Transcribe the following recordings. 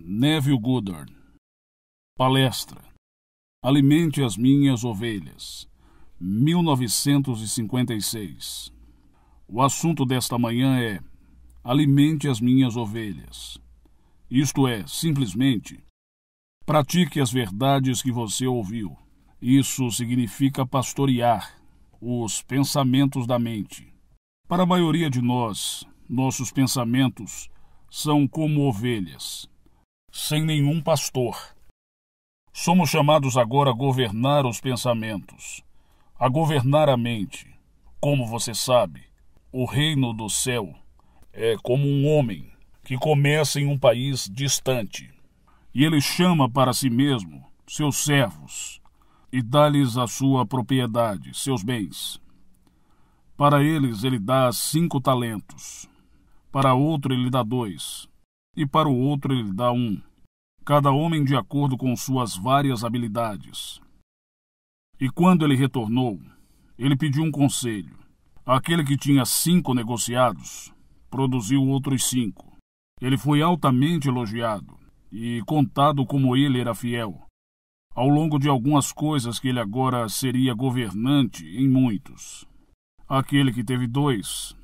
Neville Goddard. Palestra. Alimente as minhas ovelhas. 1956. O assunto desta manhã é: alimente as minhas ovelhas. Isto é, simplesmente, pratique as verdades que você ouviu. Isso significa pastorear os pensamentos da mente. Para a maioria de nós, nossos pensamentos são como ovelhas, sem nenhum pastor. Somos chamados agora a governar os pensamentos, a governar a mente. Como você sabe, o reino do céu é como um homem que começa em um país distante. E ele chama para si mesmo seus servos e dá-lhes a sua propriedade, seus bens. Para eles ele dá 5 talentos, para outro ele dá 2, e para o outro ele dá 1, cada homem de acordo com suas várias habilidades. E quando ele retornou, ele pediu um conselho. Aquele que tinha 5 negociados produziu outros 5. Ele foi altamente elogiado e contado como ele era fiel, ao longo de algumas coisas que ele agora seria governante em muitos. Aquele que teve 2,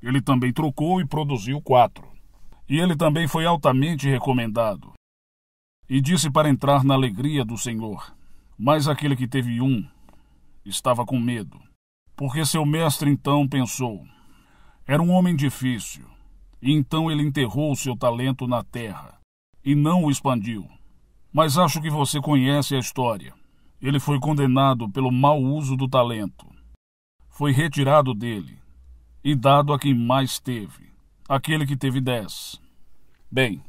ele também trocou e produziu 4. E ele também foi altamente recomendado, e disse para entrar na alegria do Senhor. Mas aquele que teve 1 estava com medo, porque seu mestre então pensou: era um homem difícil, e então ele enterrou o seu talento na terra, e não o expandiu. Mas acho que você conhece a história. Ele foi condenado pelo mau uso do talento. Foi retirado dele e dado a quem mais teve, aquele que teve 10. Bem,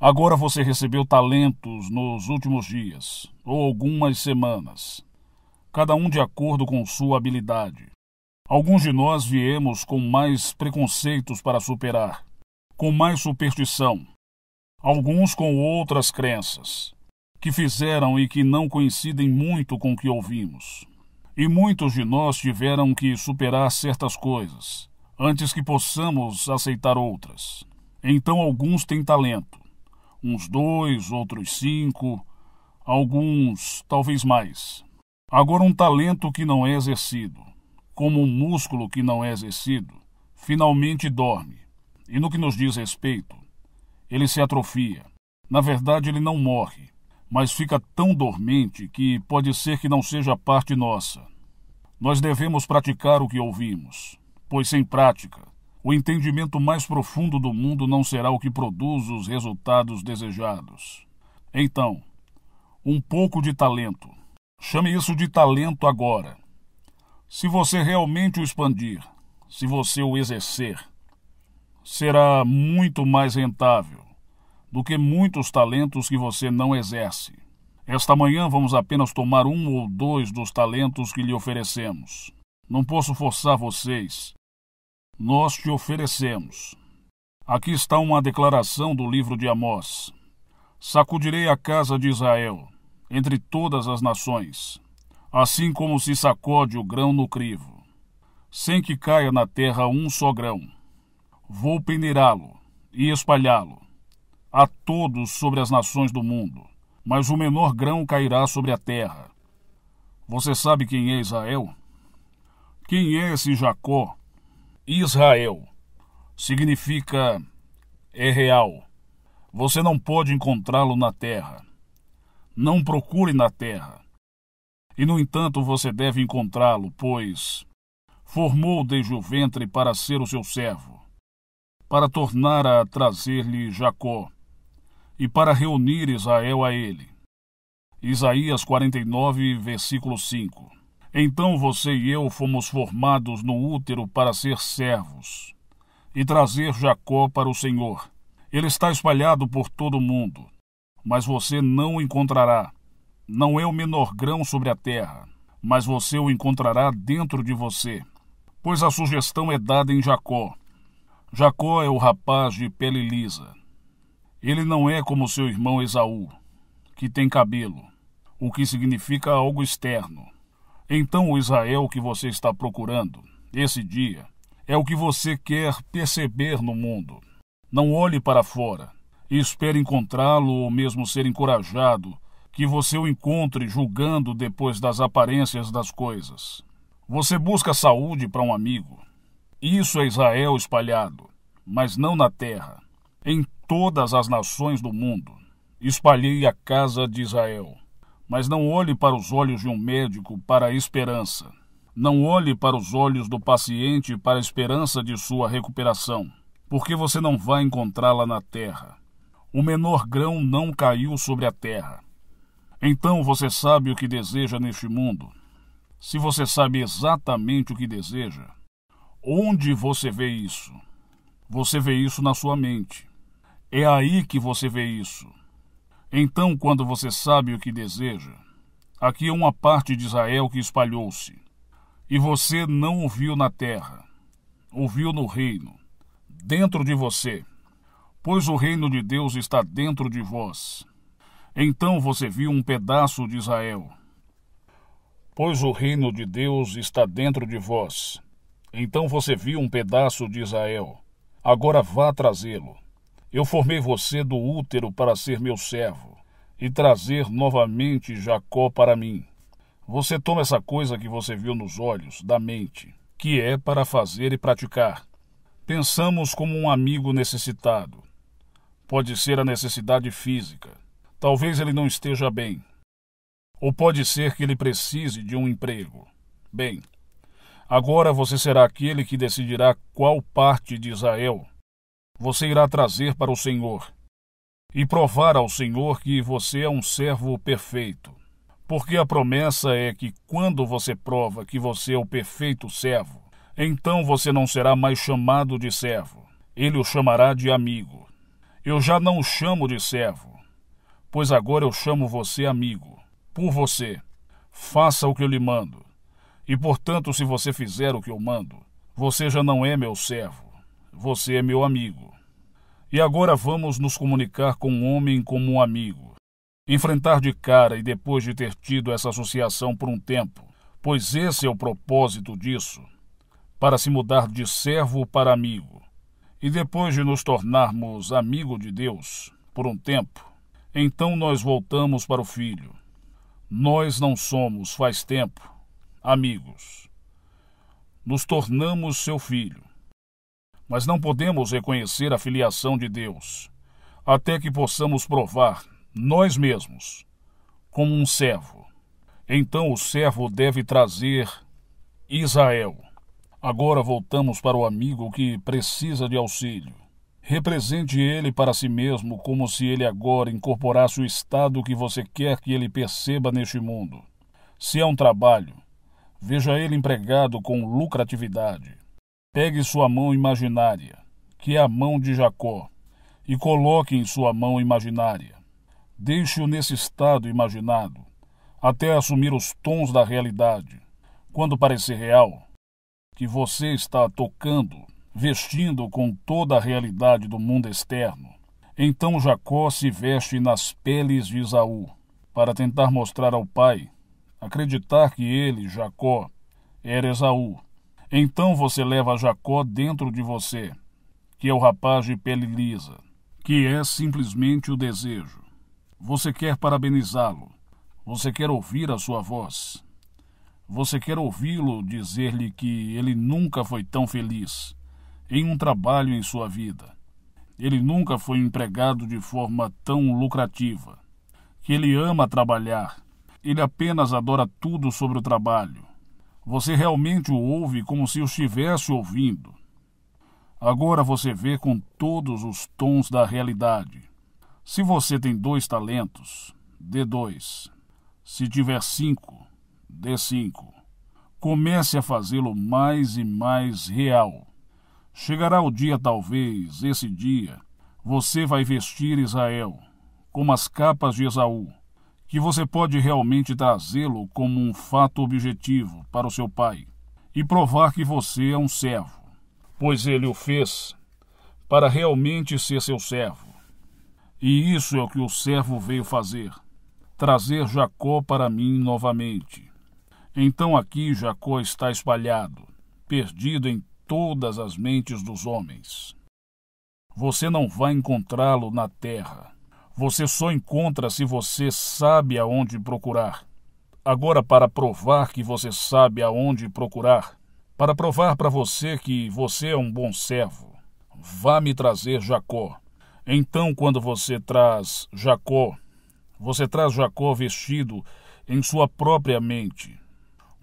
agora você recebeu talentos nos últimos dias, ou algumas semanas, cada um de acordo com sua habilidade. Alguns de nós viemos com mais preconceitos para superar, com mais superstição, alguns com outras crenças, que fizeram e que não coincidem muito com o que ouvimos. E muitos de nós tiveram que superar certas coisas, antes que possamos aceitar outras. Então alguns têm talento, uns 2, outros 5, alguns talvez mais. Agora um talento que não é exercido, como um músculo que não é exercido, finalmente dorme. E no que nos diz respeito, ele se atrofia. Na verdade, ele não morre, mas fica tão dormente que pode ser que não seja parte nossa. Nós devemos praticar o que ouvimos, pois sem prática, o entendimento mais profundo do mundo não será o que produz os resultados desejados. Então, um pouco de talento. Chame isso de talento agora. Se você realmente o expandir, se você o exercer, será muito mais rentável do que muitos talentos que você não exerce. Esta manhã vamos apenas tomar 1 ou 2 dos talentos que lhe oferecemos. Não posso forçar vocês. Nós te oferecemos. Aqui está uma declaração do livro de Amós. Sacudirei a casa de Israel entre todas as nações, assim como se sacode o grão no crivo, sem que caia na terra um só grão. Vou peneirá-lo e espalhá-lo a todos sobre as nações do mundo, mas o menor grão cairá sobre a terra. Você sabe quem é Israel? Quem é esse Jacó? Israel significa é real. Você não pode encontrá-lo na terra. Não procure na terra. E, no entanto, você deve encontrá-lo, pois formou desde o ventre para ser o seu servo, para tornar a trazer-lhe Jacó, e para reunir Israel a ele. Isaías 49, versículo 5. Então você e eu fomos formados no útero para ser servos, e trazer Jacó para o Senhor. Ele está espalhado por todo o mundo, mas você não o encontrará. Não é o menor grão sobre a terra, mas você o encontrará dentro de você, pois a sugestão é dada em Jacó. Jacó é o rapaz de pele lisa. Ele não é como seu irmão Esaú, que tem cabelo, o que significa algo externo. Então o Israel que você está procurando, esse dia, é o que você quer perceber no mundo. Não olhe para fora e espere encontrá-lo ou mesmo ser encorajado que você o encontre julgando depois das aparências das coisas. Você busca saúde para um amigo. Isso é Israel espalhado, mas não na terra. Em todas as nações do mundo, espalhei a casa de Israel. Mas não olhe para os olhos de um médico para a esperança. Não olhe para os olhos do paciente para a esperança de sua recuperação, porque você não vai encontrá-la na terra. O menor grão não caiu sobre a terra. Então você sabe o que deseja neste mundo. Se você sabe exatamente o que deseja, onde você vê isso? Você vê isso na sua mente. É aí que você vê isso. Então, quando você sabe o que deseja, aqui é uma parte de Israel que espalhou-se. E você não o viu na terra, o viu no reino, dentro de você, pois o reino de Deus está dentro de vós. Então você viu um pedaço de Israel. Pois o reino de Deus está dentro de vós. Então você viu um pedaço de Israel. Agora vá trazê-lo. Eu formei você do útero para ser meu servo e trazer novamente Jacó para mim. Você toma essa coisa que você viu nos olhos, da mente, que é para fazer e praticar. Pensamos como um amigo necessitado. Pode ser a necessidade física. Talvez ele não esteja bem. Ou pode ser que ele precise de um emprego. Bem, agora você será aquele que decidirá qual parte de Israel você irá trazer para o Senhor e provar ao Senhor que você é um servo perfeito. Porque a promessa é que quando você prova que você é o perfeito servo, então você não será mais chamado de servo. Ele o chamará de amigo. Eu já não o chamo de servo, pois agora eu chamo você amigo. Por você, faça o que eu lhe mando. E, portanto, se você fizer o que eu mando, você já não é meu servo, você é meu amigo. E agora vamos nos comunicar com um homem como um amigo. Enfrentar de cara e depois de ter tido essa associação por um tempo, pois esse é o propósito disso, para se mudar de servo para amigo. E depois de nos tornarmos amigo de Deus por um tempo, então nós voltamos para o Filho. Nós não somos, faz tempo, amigos. Nos tornamos seu filho. Mas não podemos reconhecer a filiação de Deus, até que possamos provar, nós mesmos, como um servo. Então o servo deve trazer Israel. Agora voltamos para o amigo que precisa de auxílio. Represente ele para si mesmo como se ele agora incorporasse o estado que você quer que ele perceba neste mundo. Se é um trabalho, veja ele empregado com lucratividade. Pegue sua mão imaginária, que é a mão de Jacó, e coloque em sua mão imaginária. Deixe-o nesse estado imaginado, até assumir os tons da realidade. Quando parecer real, que você está tocando, vestindo com toda a realidade do mundo externo, então Jacó se veste nas peles de Esaú, para tentar mostrar ao pai, acreditar que ele, Jacó, era Esaú. Então você leva Jacó dentro de você, que é o rapaz de pele lisa, que é simplesmente o desejo. Você quer parabenizá-lo, você quer ouvir a sua voz, você quer ouvi-lo dizer-lhe que ele nunca foi tão feliz em um trabalho em sua vida. Ele nunca foi empregado de forma tão lucrativa, que ele ama trabalhar, ele apenas adora tudo sobre o trabalho. Você realmente o ouve como se o estivesse ouvindo. Agora você vê com todos os tons da realidade. Se você tem 2 talentos, dê 2. Se tiver 5, dê 5. Comece a fazê-lo mais e mais real. Chegará o dia, talvez, esse dia, você vai vestir Israel, como as capas de Esaú, que você pode realmente trazê-lo como um fato objetivo para o seu pai, e provar que você é um servo, pois ele o fez para realmente ser seu servo. E isso é o que o servo veio fazer, trazer Jacó para mim novamente. Então aqui Jacó está espalhado, perdido em todas as mentes dos homens. Você não vai encontrá-lo na terra. Você só encontra se você sabe aonde procurar. Agora, para provar que você sabe aonde procurar, para provar para você que você é um bom servo, vá me trazer Jacó. Então, quando você traz Jacó vestido em sua própria mente,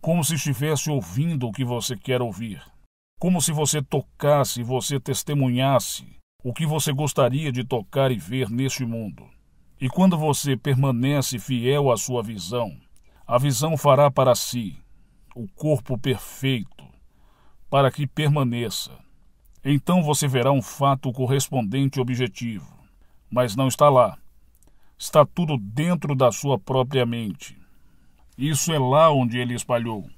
como se estivesse ouvindo o que você quer ouvir, como se você tocasse, você testemunhasse o que você gostaria de tocar e ver neste mundo. E quando você permanece fiel à sua visão, a visão fará para si o corpo perfeito, para que permaneça. Então você verá um fato correspondente objetivo, mas não está lá. Está tudo dentro da sua própria mente. Isso é lá onde ele espalhou.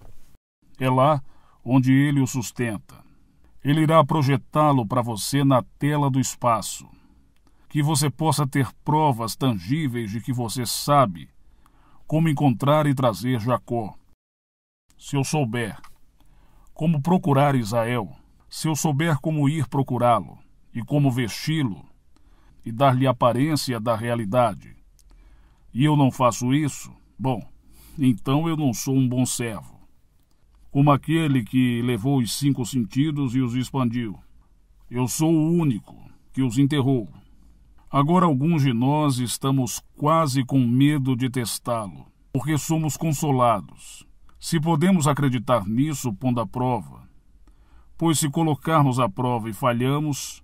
É lá onde ele o sustenta. Ele irá projetá-lo para você na tela do espaço, que você possa ter provas tangíveis de que você sabe como encontrar e trazer Jacó. Se eu souber como procurar Israel, se eu souber como ir procurá-lo e como vesti-lo e dar-lhe aparência da realidade, e eu não faço isso, bom, então eu não sou um bom servo. Como aquele que levou os 5 sentidos e os expandiu. Eu sou o único que os enterrou. Agora alguns de nós estamos quase com medo de testá-lo, porque somos consolados. Se podemos acreditar nisso, pondo à prova, pois se colocarmos à prova e falhamos,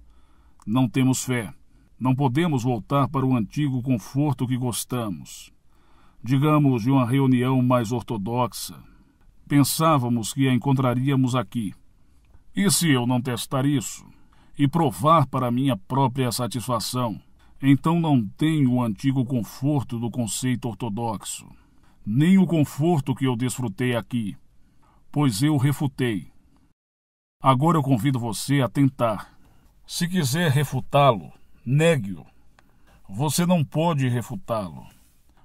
não temos fé. Não podemos voltar para o antigo conforto que gostamos. Digamos, de uma reunião mais ortodoxa. Pensávamos que a encontraríamos aqui. E se eu não testar isso e provar para minha própria satisfação, então não tenho o antigo conforto do conceito ortodoxo, nem o conforto que eu desfrutei aqui, pois eu refutei. Agora eu convido você a tentar. Se quiser refutá-lo, negue-o. Você não pode refutá-lo.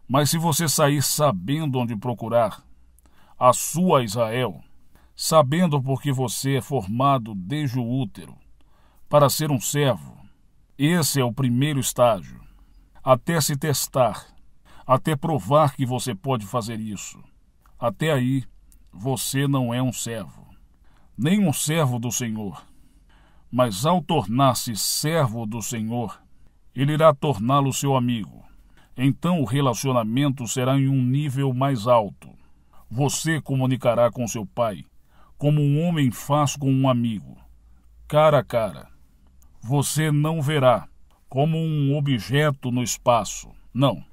Mas se você sair sabendo onde procurar a sua Israel, sabendo porque você é formado desde o útero para ser um servo, esse é o primeiro estágio. Até se testar, até provar que você pode fazer isso. Até aí, você não é um servo, nem um servo do Senhor. Mas ao tornar-se servo do Senhor, ele irá torná-lo seu amigo. Então o relacionamento será em um nível mais alto. Você comunicará com seu pai, como um homem faz com um amigo, cara a cara. Você não verá como um objeto no espaço, não.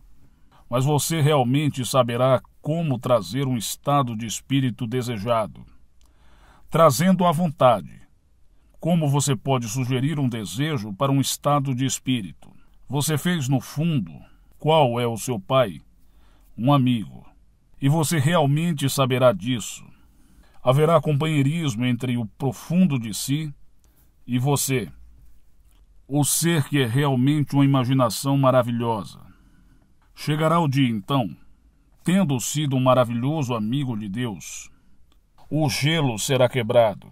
Mas você realmente saberá como trazer um estado de espírito desejado, trazendo à vontade. Como você pode sugerir um desejo para um estado de espírito? Você fez, no fundo, qual é o seu pai? Um amigo. E você realmente saberá disso. Haverá companheirismo entre o profundo de si e você. O ser que é realmente uma imaginação maravilhosa. Chegará o dia, então, tendo sido um maravilhoso amigo de Deus, o gelo será quebrado.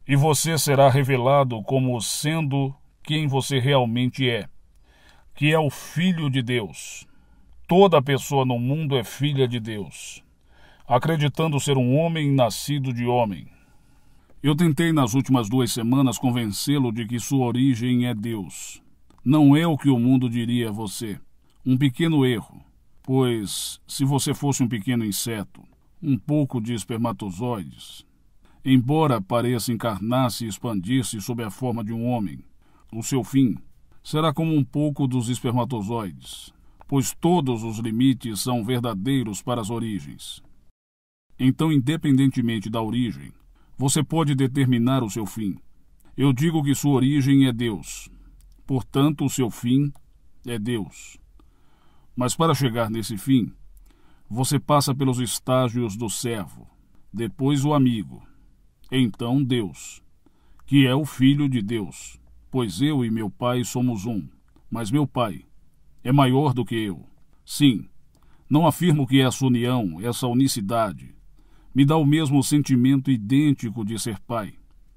E você será revelado como sendo quem você realmente é, que é o Filho de Deus. Toda pessoa no mundo é filha de Deus, acreditando ser um homem nascido de homem. Eu tentei nas últimas 2 semanas convencê-lo de que sua origem é Deus. Não é o que o mundo diria a você. Um pequeno erro, pois se você fosse um pequeno inseto, um pouco de espermatozoides, embora pareça encarnar-se e expandir-se sob a forma de um homem, o seu fim será como um pouco dos espermatozoides, pois todos os limites são verdadeiros para as origens. Então, independentemente da origem, você pode determinar o seu fim. Eu digo que sua origem é Deus, portanto, o seu fim é Deus. Mas para chegar nesse fim, você passa pelos estágios do servo, depois o amigo, então Deus, que é o Filho de Deus, pois eu e meu Pai somos um, mas meu Pai é maior do que eu. Sim, não afirmo que essa união, essa unicidade, me dá o mesmo sentimento idêntico de ser pai.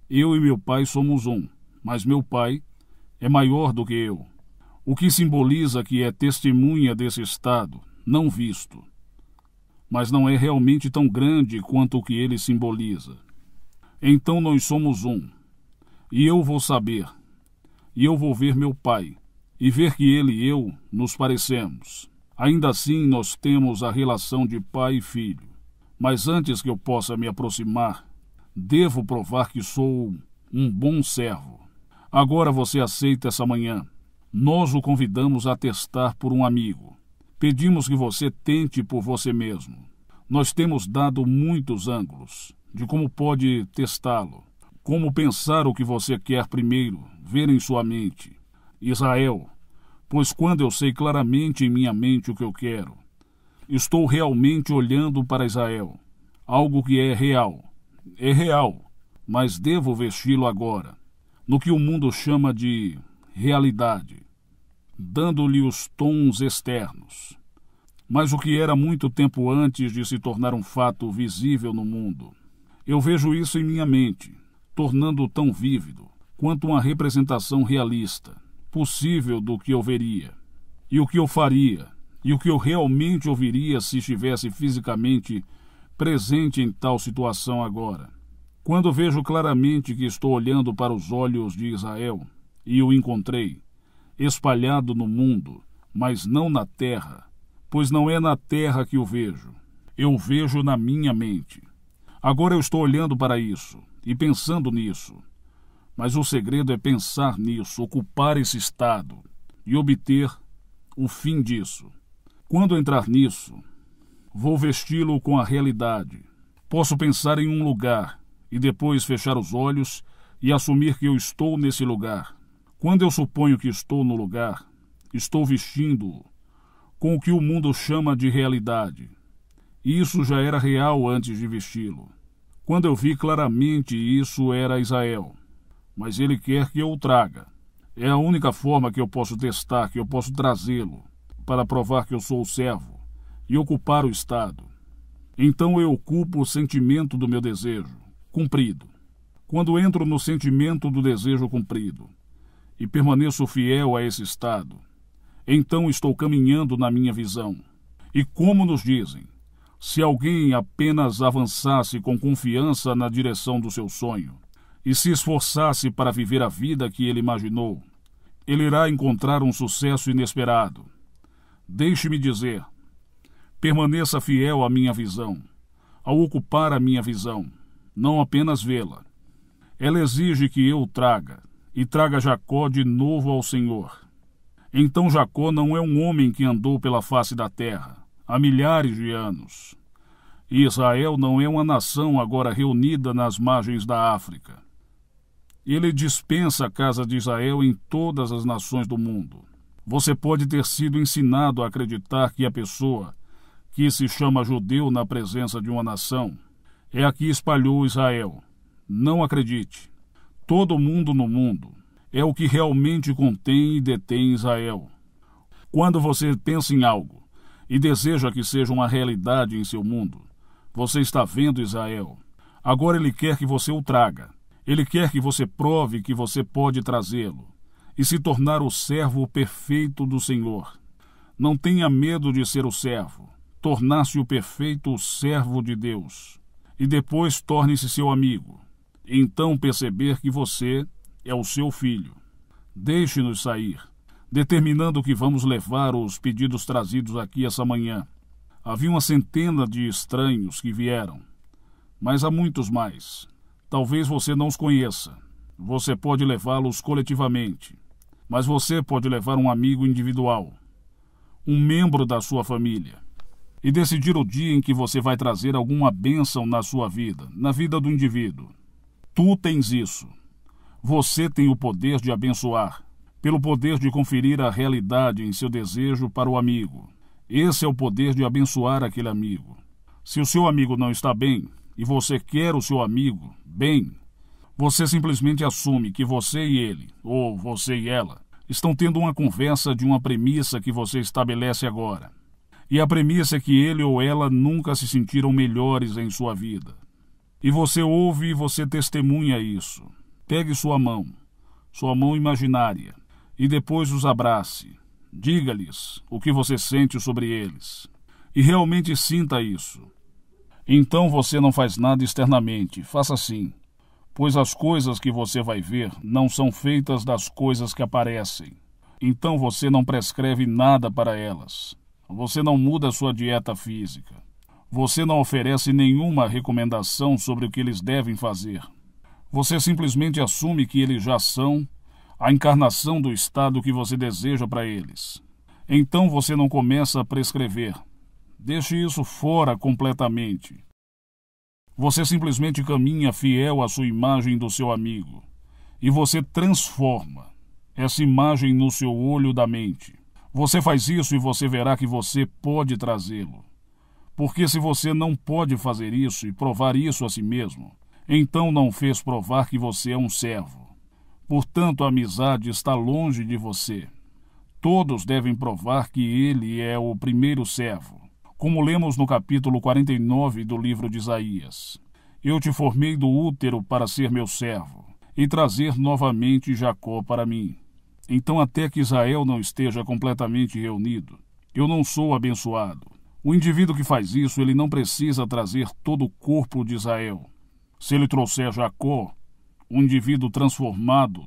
Eu e meu Pai somos um, mas meu Pai é maior do que eu, o que simboliza que é testemunha desse estado, não visto, mas não é realmente tão grande quanto o que ele simboliza. Então nós somos um, e eu vou saber, e eu vou ver meu Pai, e ver que ele e eu nos parecemos. Ainda assim nós temos a relação de pai e filho, mas antes que eu possa me aproximar, devo provar que sou um bom servo. Agora você aceita essa manhã. Nós o convidamos a testar por um amigo. Pedimos que você tente por você mesmo. Nós temos dado muitos ângulos de como pode testá-lo, como pensar o que você quer primeiro, ver em sua mente. Israel, pois quando eu sei claramente em minha mente o que eu quero, estou realmente olhando para Israel, algo que é real, mas devo vesti-lo agora, no que o mundo chama de realidade, dando-lhe os tons externos. Mas o que era muito tempo antes de se tornar um fato visível no mundo. Eu vejo isso em minha mente, tornando-o tão vívido quanto uma representação realista, possível do que eu veria, e o que eu faria, e o que eu realmente ouviria se estivesse fisicamente presente em tal situação agora. Quando vejo claramente que estou olhando para os olhos de Israel, e o encontrei, espalhado no mundo, mas não na terra, pois não é na terra que o vejo, eu vejo na minha mente. Agora eu estou olhando para isso, e pensando nisso, mas o segredo é pensar nisso, ocupar esse estado, e obter o fim disso. Quando entrar nisso, vou vesti-lo com a realidade. Posso pensar em um lugar, e depois fechar os olhos e assumir que eu estou nesse lugar. Quando eu suponho que estou no lugar, estou vestindo-o com o que o mundo chama de realidade. Isso já era real antes de vesti-lo. Quando eu vi claramente, isso era Israel. Mas ele quer que eu o traga. É a única forma que eu posso testar, que eu posso trazê-lo, para provar que eu sou o servo e ocupar o estado. Então eu ocupo o sentimento do meu desejo, cumprido. Quando entro no sentimento do desejo cumprido e permaneço fiel a esse estado, então estou caminhando na minha visão. E como nos dizem, se alguém apenas avançasse com confiança na direção do seu sonho e se esforçasse para viver a vida que ele imaginou, ele irá encontrar um sucesso inesperado. Deixe-me dizer, permaneça fiel à minha visão, ao ocupar a minha visão, não apenas vê-la. Ela exige que eu traga, e traga Jacó de novo ao Senhor. Então Jacó não é um homem que andou pela face da terra há milhares de anos. E Israel não é uma nação agora reunida nas margens da África. Ele dispensa a casa de Israel em todas as nações do mundo. Você pode ter sido ensinado a acreditar que a pessoa que se chama judeu na presença de uma nação é a que espalhou Israel. Não acredite. Todo mundo no mundo é o que realmente contém e detém Israel. Quando você pensa em algo e deseja que seja uma realidade em seu mundo, você está vendo Israel. Agora ele quer que você o traga. Ele quer que você prove que você pode trazê-lo e se tornar o servo perfeito do Senhor. Não tenha medo de ser o servo. Tornar-se o perfeito servo de Deus. E depois torne-se seu amigo. Então perceber que você é o seu filho. Deixe-nos sair, determinando que vamos levar os pedidos trazidos aqui essa manhã. Havia uma centena de estranhos que vieram, mas há muitos mais. Talvez você não os conheça. Você pode levá-los coletivamente, mas você pode levar um amigo individual, um membro da sua família, e decidir o dia em que você vai trazer alguma bênção na sua vida, na vida do indivíduo. Tu tens isso. Você tem o poder de abençoar, pelo poder de conferir a realidade em seu desejo para o amigo. Esse é o poder de abençoar aquele amigo. Se o seu amigo não está bem, e você quer o seu amigo bem, você simplesmente assume que você e ele, ou você e ela, estão tendo uma conversa de uma premissa que você estabelece agora. E a premissa é que ele ou ela nunca se sentiram melhores em sua vida. E você ouve e você testemunha isso. Pegue sua mão imaginária, e depois os abrace. Diga-lhes o que você sente sobre eles. E realmente sinta isso. Então você não faz nada externamente, faça assim, pois as coisas que você vai ver não são feitas das coisas que aparecem. Então você não prescreve nada para elas. Você não muda sua dieta física. Você não oferece nenhuma recomendação sobre o que eles devem fazer. Você simplesmente assume que eles já são a encarnação do estado que você deseja para eles. Então você não começa a prescrever. Deixe isso fora completamente. Você simplesmente caminha fiel à sua imagem do seu amigo. E você transforma essa imagem no seu olho da mente. Você faz isso e você verá que você pode trazê-lo. Porque se você não pode fazer isso e provar isso a si mesmo, então não fez provar que você é um servo. Portanto, a amizade está longe de você. Todos devem provar que ele é o primeiro servo. Como lemos no capítulo 49 do livro de Isaías. Eu te formei do útero para ser meu servo e trazer novamente Jacó para mim. Então, até que Israel não esteja completamente reunido, eu não sou abençoado. O indivíduo que faz isso, ele não precisa trazer todo o corpo de Israel. Se ele trouxer Jacó, um indivíduo transformado,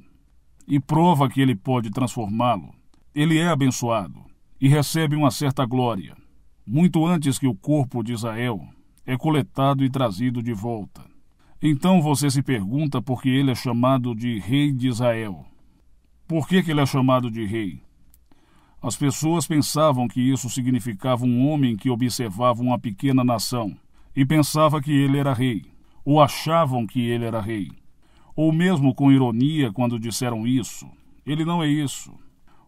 e prova que ele pode transformá-lo, ele é abençoado e recebe uma certa glória, muito antes que o corpo de Israel é coletado e trazido de volta. Então você se pergunta por que ele é chamado de rei de Israel. Por que ele é chamado de rei? As pessoas pensavam que isso significava um homem que observava uma pequena nação e pensava que ele era rei, ou achavam que ele era rei. Ou mesmo com ironia quando disseram isso. Ele não é isso.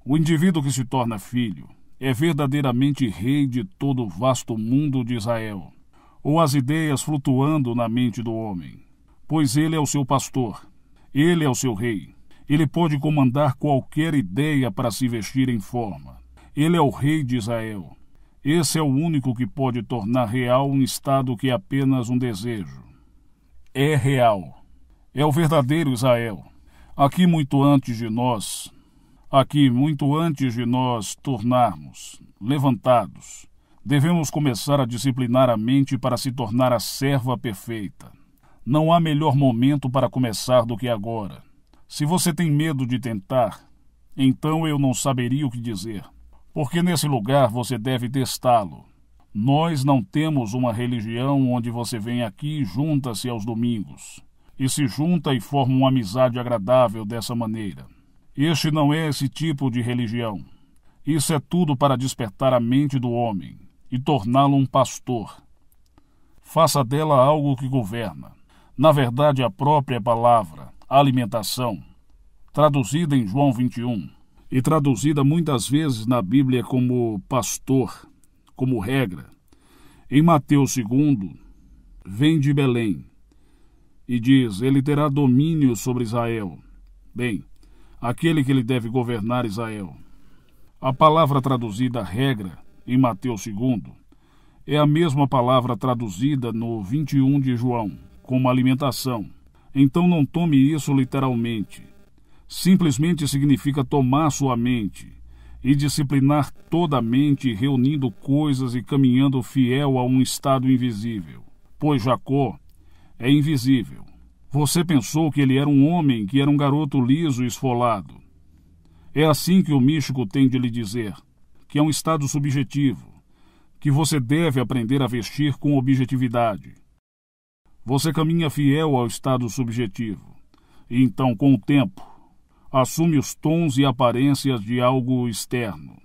O indivíduo que se torna filho é verdadeiramente rei de todo o vasto mundo de Israel, ou as ideias flutuando na mente do homem, pois ele é o seu pastor, ele é o seu rei. Ele pode comandar qualquer ideia para se vestir em forma. Ele é o rei de Israel. Esse é o único que pode tornar real um estado que é apenas um desejo. É real. É o verdadeiro Israel. Aqui muito antes de nós tornarmos levantados, devemos começar a disciplinar a mente para se tornar a serva perfeita. Não há melhor momento para começar do que agora. Se você tem medo de tentar, então eu não saberia o que dizer, porque nesse lugar você deve testá-lo. Nós não temos uma religião onde você vem aqui e junta-se aos domingos, e se junta e forma uma amizade agradável dessa maneira. Este não é esse tipo de religião. Isso é tudo para despertar a mente do homem e torná-lo um pastor. Faça dela algo que governa. Na verdade, a própria palavra, alimentação, traduzida em João 21, e traduzida muitas vezes na Bíblia como pastor, como regra. Em Mateus 2, vem de Belém, e diz, ele terá domínio sobre Israel. Bem, aquele que ele deve governar Israel. A palavra traduzida regra, em Mateus 2, é a mesma palavra traduzida no 21 de João, como alimentação. Então não tome isso literalmente. Simplesmente significa tomar sua mente e disciplinar toda a mente, reunindo coisas e caminhando fiel a um estado invisível. Pois Jacó é invisível. Você pensou que ele era um homem, que era um garoto liso e esfolado. É assim que o místico tem de lhe dizer, que é um estado subjetivo, que você deve aprender a vestir com objetividade. Você caminha fiel ao estado subjetivo, e então, com o tempo, assume os tons e aparências de algo externo.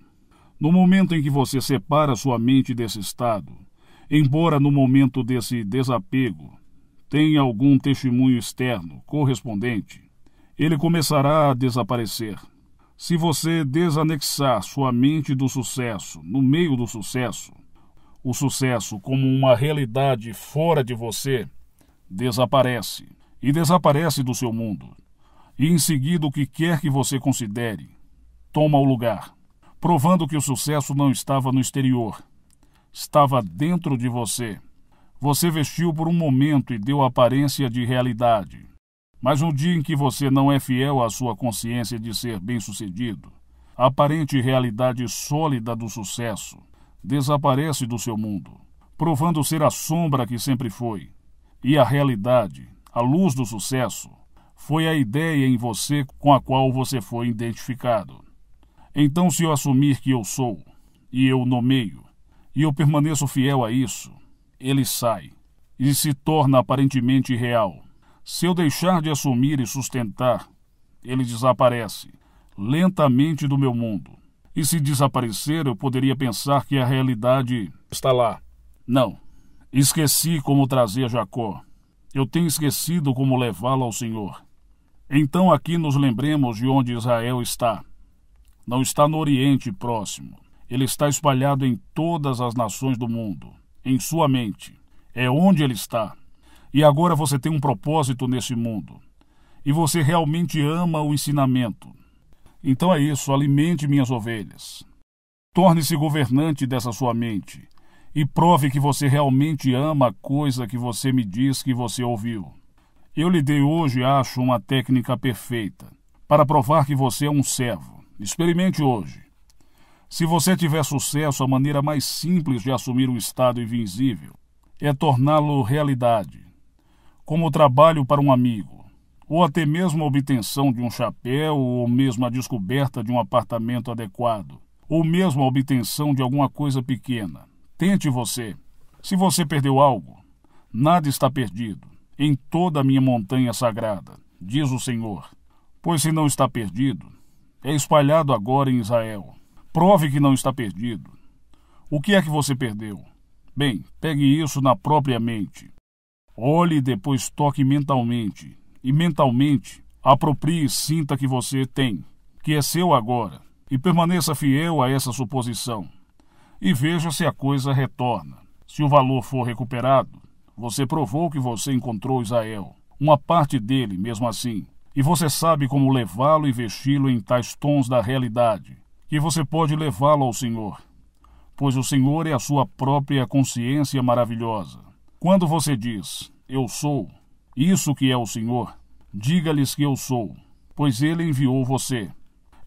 No momento em que você separa sua mente desse estado, embora no momento desse desapego tenha algum testemunho externo correspondente, ele começará a desaparecer. Se você desanexar sua mente do sucesso no meio do sucesso, o sucesso como uma realidade fora de você, desaparece, e desaparece do seu mundo. E em seguida o que quer que você considere, toma o lugar, provando que o sucesso não estava no exterior, estava dentro de você. Você vestiu por um momento e deu aparência de realidade, Mas no dia em que você não é fiel à sua consciência de ser bem-sucedido, a aparente realidade sólida do sucesso desaparece do seu mundo, provando ser a sombra que sempre foi. E a realidade, a luz do sucesso, foi a ideia em você com a qual você foi identificado. Então, se eu assumir que eu sou, e eu nomeio, e eu permaneço fiel a isso, ele sai e se torna aparentemente real. Se eu deixar de assumir e sustentar, ele desaparece lentamente do meu mundo. E se desaparecer, eu poderia pensar que a realidade está lá. Não. Esqueci como trazer Jacó. Eu tenho esquecido como levá-lo ao Senhor. Então aqui nos lembremos de onde Israel está. Não está no Oriente Próximo. Ele está espalhado em todas as nações do mundo, em sua mente. É onde ele está. E agora você tem um propósito nesse mundo. E você realmente ama o ensinamento. Então é isso, alimente minhas ovelhas. Torne-se governante dessa sua mente. E prove que você realmente ama a coisa que você me diz que você ouviu. Eu lhe dei hoje, acho, uma técnica perfeita para provar que você é um servo. Experimente hoje. Se você tiver sucesso, a maneira mais simples de assumir um estado invisível é torná-lo realidade, como trabalho para um amigo, ou até mesmo a obtenção de um chapéu, ou mesmo a descoberta de um apartamento adequado, ou mesmo a obtenção de alguma coisa pequena. Tente você. Se você perdeu algo, nada está perdido em toda a minha montanha sagrada, diz o Senhor. Pois se não está perdido, é espalhado agora em Israel. Prove que não está perdido. O que é que você perdeu? Bem, pegue isso na própria mente. Olhe e depois toque mentalmente. E mentalmente, aproprie e sinta que você tem, que é seu agora. E permaneça fiel a essa suposição. E veja se a coisa retorna. Se o valor for recuperado, você provou que você encontrou Israel, uma parte dele mesmo assim. E você sabe como levá-lo e vesti-lo em tais tons da realidade, que você pode levá-lo ao Senhor, pois o Senhor é a sua própria consciência maravilhosa. Quando você diz, eu sou, isso que é o Senhor, diga-lhes que eu sou, pois ele enviou você.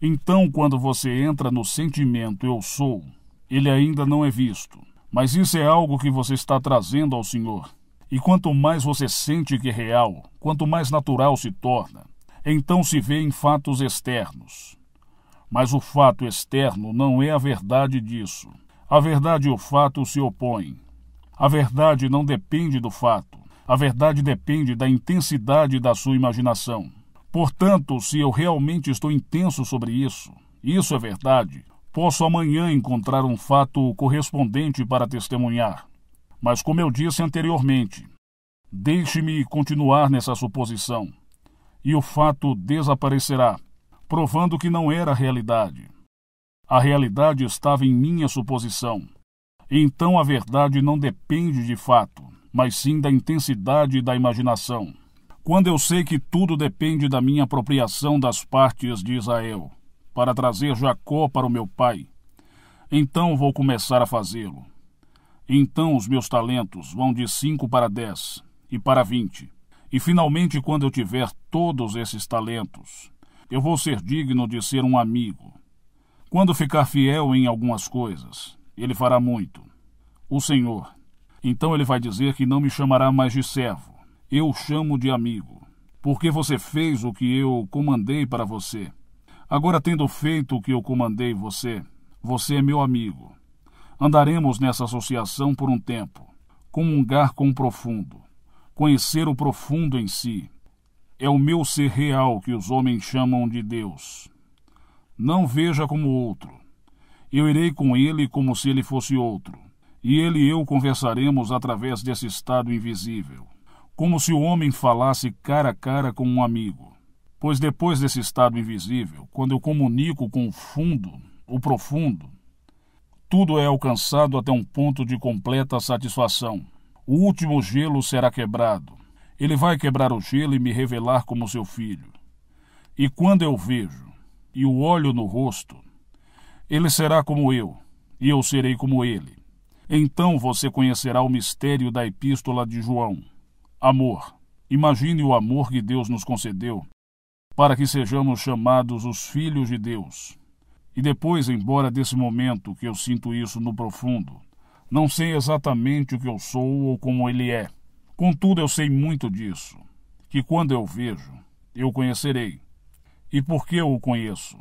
Então, quando você entra no sentimento eu sou, ele ainda não é visto, mas isso é algo que você está trazendo ao Senhor. E quanto mais você sente que é real, quanto mais natural se torna, então se vê em fatos externos. Mas o fato externo não é a verdade disso. A verdade e o fato se opõem. A verdade não depende do fato. A verdade depende da intensidade da sua imaginação. Portanto, se eu realmente estou intenso sobre isso é verdade, posso amanhã encontrar um fato correspondente para testemunhar. Mas como eu disse anteriormente, deixe-me continuar nessa suposição, e o fato desaparecerá, provando que não era realidade. A realidade estava em minha suposição. Então a verdade não depende de fato, mas sim da intensidade da imaginação. Quando eu sei que tudo depende da minha apropriação das partes de Israel, para trazer Jacó para o meu pai, então vou começar a fazê-lo. Então os meus talentos vão de 5 para 10 e para 20. E finalmente, quando eu tiver todos esses talentos, eu vou ser digno de ser um amigo. Quando ficar fiel em algumas coisas, ele fará muito. O Senhor. Então ele vai dizer que não me chamará mais de servo. Eu o chamo de amigo, porque você fez o que eu comandei para você. Agora, tendo feito o que eu comandei você é meu amigo. Andaremos nessa associação por um tempo, comungar com o profundo, conhecer o profundo em si. É o meu ser real que os homens chamam de Deus. Não veja como outro. Eu irei com ele como se ele fosse outro, e ele e eu conversaremos através desse estado invisível, como se o homem falasse cara a cara com um amigo. Pois depois desse estado invisível, quando eu comunico com o fundo, o profundo, tudo é alcançado até um ponto de completa satisfação. O último gelo será quebrado. Ele vai quebrar o gelo e me revelar como seu filho. E quando eu vejo e o olho no rosto, ele será como eu, e eu serei como ele. Então você conhecerá o mistério da epístola de João. Amor. Imagine o amor que Deus nos concedeu para que sejamos chamados os filhos de Deus. E depois, embora desse momento que eu sinto isso no profundo, não sei exatamente o que eu sou ou como Ele é. Contudo, eu sei muito disso, que quando eu vejo, eu o conhecerei. E por que eu o conheço?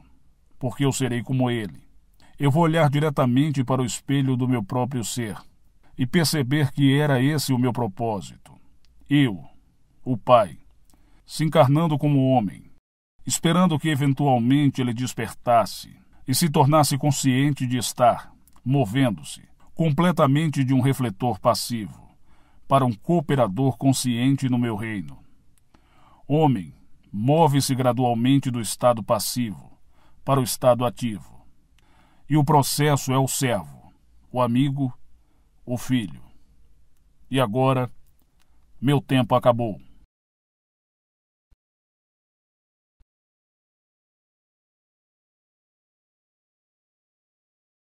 Porque eu serei como Ele. Eu vou olhar diretamente para o espelho do meu próprio ser e perceber que era esse o meu propósito. Eu, o Pai, se encarnando como homem, esperando que eventualmente Ele despertasse e se tornasse consciente de estar, movendo-se, completamente de um refletor passivo, para um cooperador consciente no meu reino. Homem, move-se gradualmente do estado passivo para o estado ativo. E o processo é o servo, o amigo, o filho. E agora, meu tempo acabou.